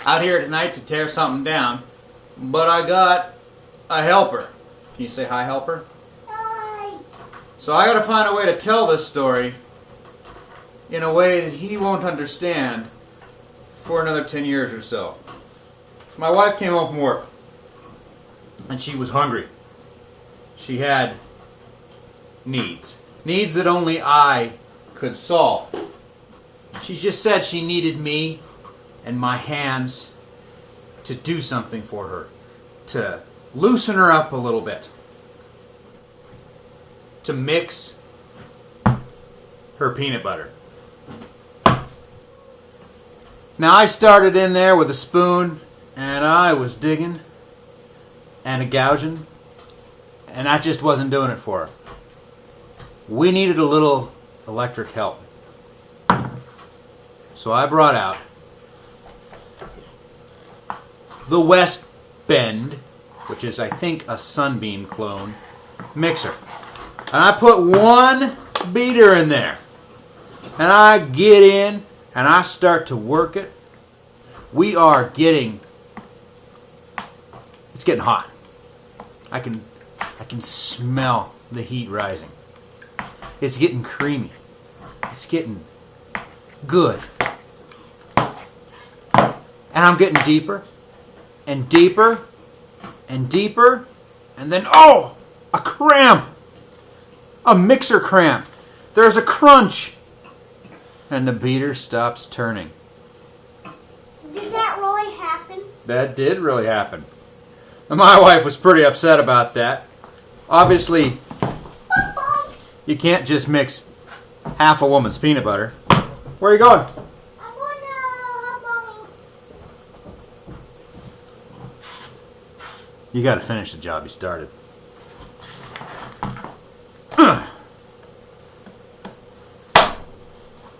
out here tonight to tear something down, but I got a helper. Can you say hi, helper? Hi. So I gotta find a way to tell this story in a way that he won't understand for another 10 years or so. My wife came home from work and she was hungry. She had needs that only I could solve. She just said she needed me and my hands to do something for her, to loosen her up a little bit, to mix her peanut butter. Now I started in there with a spoon and I was digging and a gouging, and I just wasn't doing it for her. We needed a little electric help. So I brought out the West Bend, which is I think a Sunbeam clone, mixer. And I put one beater in there. And I get in and I start to work it. We are getting, it's getting hot. I can smell the heat rising. It's getting creamy. It's getting good. And I'm getting deeper and deeper and deeper. And then, oh, a cramp. A mixer cramp. There's a crunch. And the beater stops turning. Did that really happen? That did really happen. And my wife was pretty upset about that. Obviously, you can't just mix half a woman's peanut butter. Where are you going? I'm going to help Mommy. You got to finish the job you started.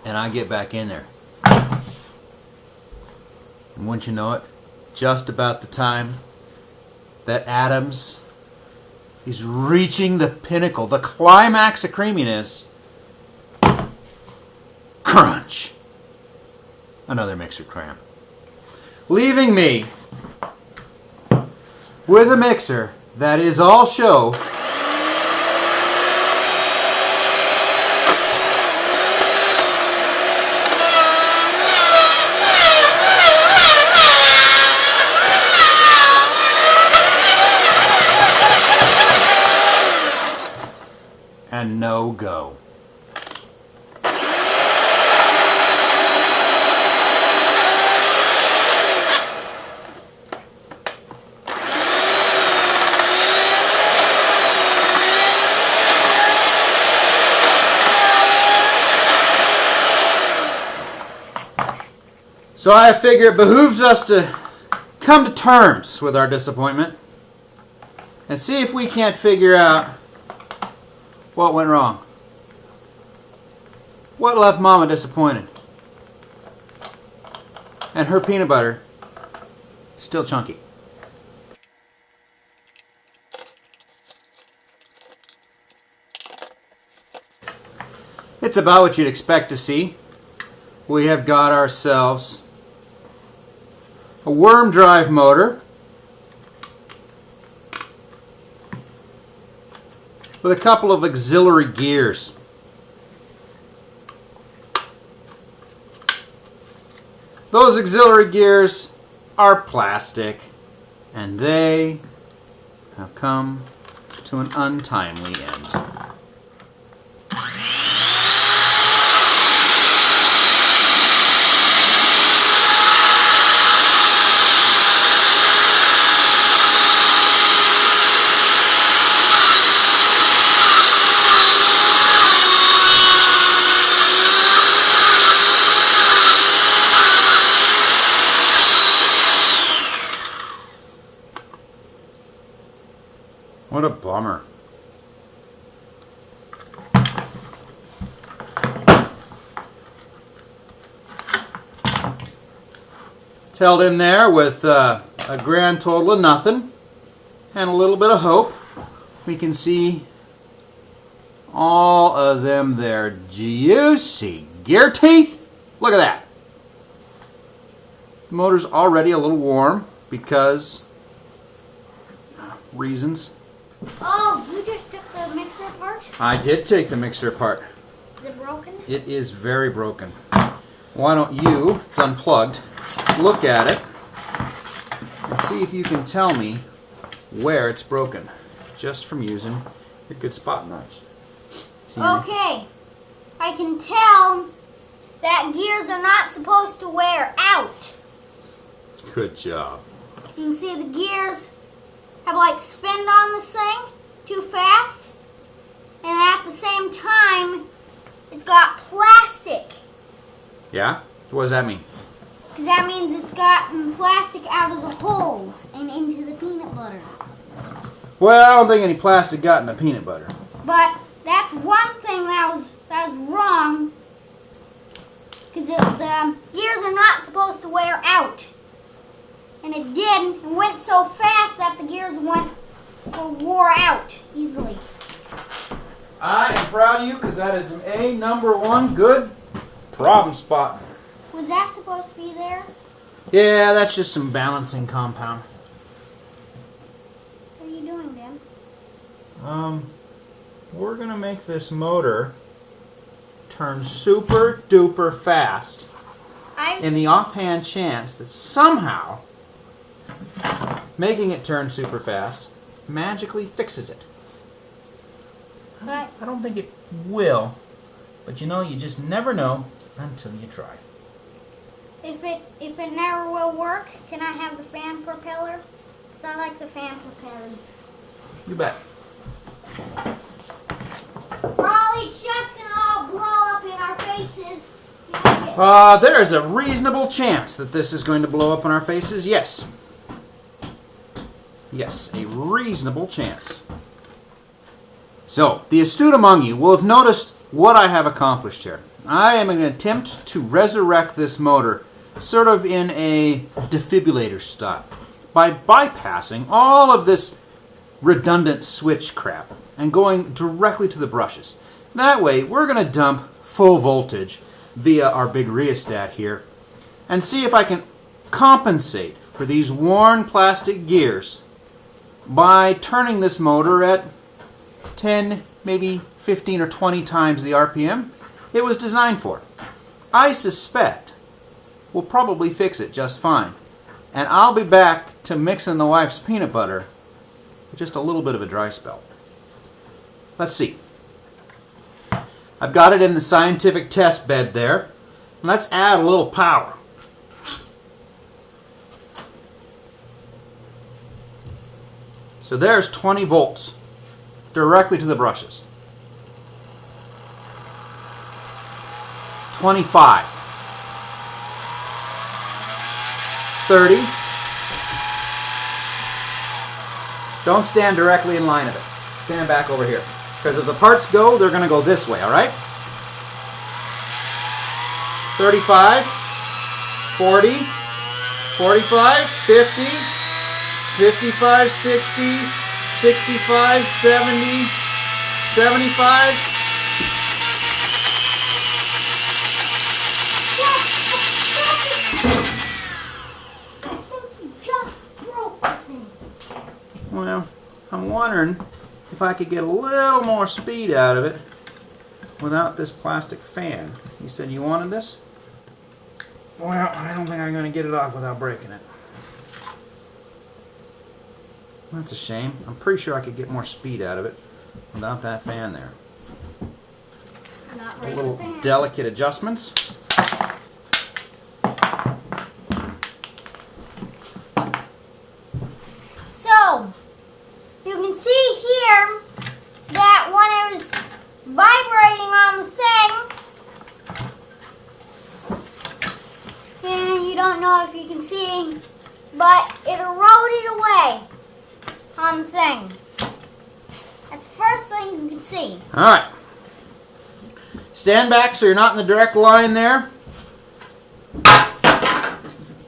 And I get back in there. And wouldn't you know it, just about the time that Adams is reaching the pinnacle, the climax of creaminess, crunch. Another mixer cramp. Leaving me with a mixer that is all show and no go. So I figure it behooves us to come to terms with our disappointment and see if we can't figure out what went wrong. What left Mama disappointed? And her peanut butter still chunky. It's about what you'd expect to see. We have got ourselves a worm drive motor with a couple of auxiliary gears. Those auxiliary gears are plastic, and they have come to an untimely end. What a bummer. It's held in there with a grand total of nothing and a little bit of hope. We can see all of them there juicy gear teeth. Look at that. The motor's already a little warm because reasons. Oh, you just took the mixer apart? I did take the mixer apart. Is it broken? It is very broken. Why don't you, it's unplugged, look at it and see if you can tell me where it's broken just from using your good spot knives. See me? Okay. I can tell that gears are not supposed to wear out. Good job. You can see the gears have like spinned on this thing too fast. And at the same time, it's got plastic. Yeah? What does that mean? Because that means it's gotten plastic out of the holes and into the peanut butter. Well, I don't think any plastic got in the peanut butter. But that's one thing that was wrong. Because the gears are not supposed to wear out. And it did, and went so fast that the gears wore out easily. I am proud of you because that is a #1 good problem spot. Was that supposed to be there? Yeah, that's just some balancing compound. What are you doing, Dan? We're going to make this motor turn super duper fast in the offhand chance that somehow making it turn super fast magically fixes it. But I don't think it will, but you know, you just never know until you try. if it never will work, can I have the fan propeller? Because I like the fan propeller. You bet. Probably just gonna all blow up in our faces. You know, There is a reasonable chance that this is going to blow up in our faces, yes. Yes, a reasonable chance. So, the astute among you will have noticed what I have accomplished here. I am going to attempt to resurrect this motor sort of in a defibrillator style by bypassing all of this redundant switch crap and going directly to the brushes. That way, we're going to dump full voltage via our big rheostat here and see if I can compensate for these worn plastic gears by turning this motor at 10, maybe 15 or 20 times the RPM it was designed for. I suspect we'll probably fix it just fine. And I'll be back to mixing the wife's peanut butter with just a little bit of a dry spell. Let's see. I've got it in the scientific test bed there. Let's add a little power. So there's 20 volts directly to the brushes. 25. 30. Don't stand directly in line of it. Stand back over here. Because if the parts go, they're going to go this way, all right? 35, 40, 45, 50, 55, 60, 65, 70, 75. I think you just broke the thing. Well, I'm wondering if I could get a little more speed out of it without this plastic fan. You said you wanted this? Well, I don't think I'm going to get it off without breaking it. That's a shame. I'm pretty sure I could get more speed out of it without that fan there. Not A break little the fan. delicate adjustments. So, you can see here that when it was vibrating on the thing, and you don't know if you can see, but it eroded away on the thing. That's the first thing you can see. Alright. Stand back so you're not in the direct line there.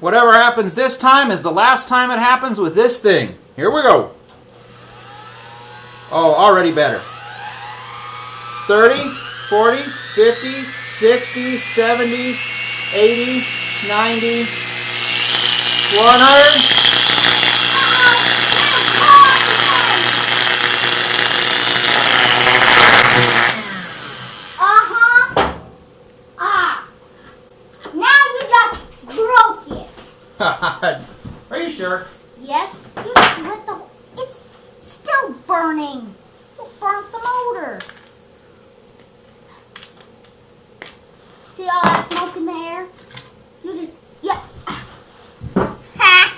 Whatever happens this time is the last time it happens with this thing. Here we go. Oh, already better. 30, 40, 50, 60, 70, 80, 90, 100. Now you just broke it. Are you sure? Yes, you just lit the. It's still burning. You burnt the motor. See all that smoke in the air? You just, yeah. Ha!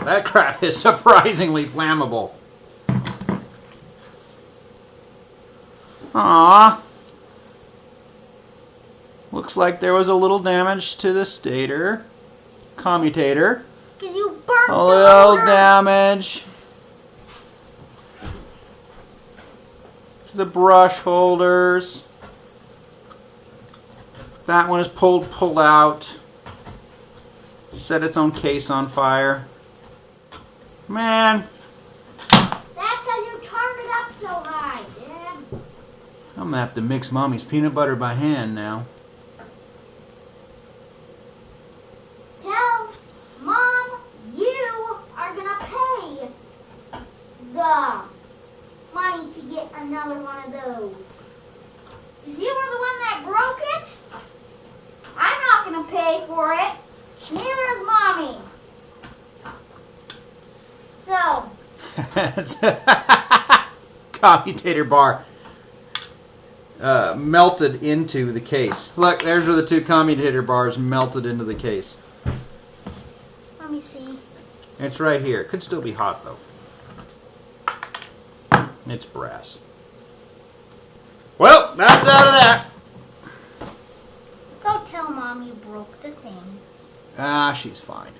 That crap is surprisingly flammable. Aww. Looks like there was a little damage to the stator, commutator. Because you burnt A the little motor. damage to the brush holders. That one is pulled out. Set its own case on fire. Man, That's because you turned it up so high, Dad. I'm gonna have to mix Mommy's peanut butter by hand now. Tell Mom you are going to pay the money to get another one of those. Because you were the one that broke it. I'm not going to pay for it. Neither is Mommy. So, Commutator bar melted into the case. Look, there's where the two commutator bars melted into the case. let me see. It's right here. It could still be hot though. It's brass. Well, that's out of that. Go tell Mom you broke the thing. Ah, she's fine.